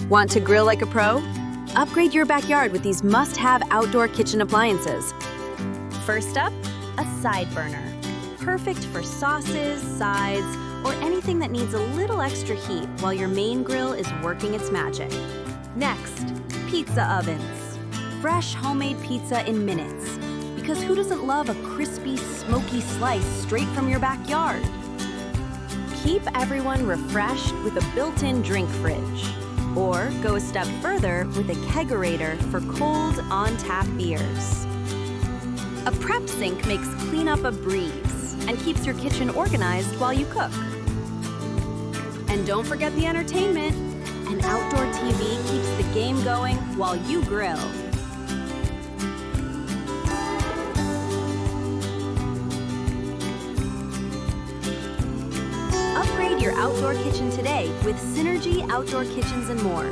Want to grill like a pro? Upgrade your backyard with these must-have outdoor kitchen appliances. First up, a side burner. Perfect for sauces, sides, or anything that needs a little extra heat while your main grill is working its magic. Next, pizza ovens. Fresh homemade pizza in minutes. Because who doesn't love a crispy, smoky slice straight from your backyard? Keep everyone refreshed with a built-in drink fridge. Or go a step further with a kegerator for cold, on-tap beers. A prep sink makes cleanup a breeze and keeps your kitchen organized while you cook. And don't forget the entertainment. An outdoor TV keeps the game going while you grill. Upgrade your outdoor kitchen today with Synergy Outdoor Kitchens and more.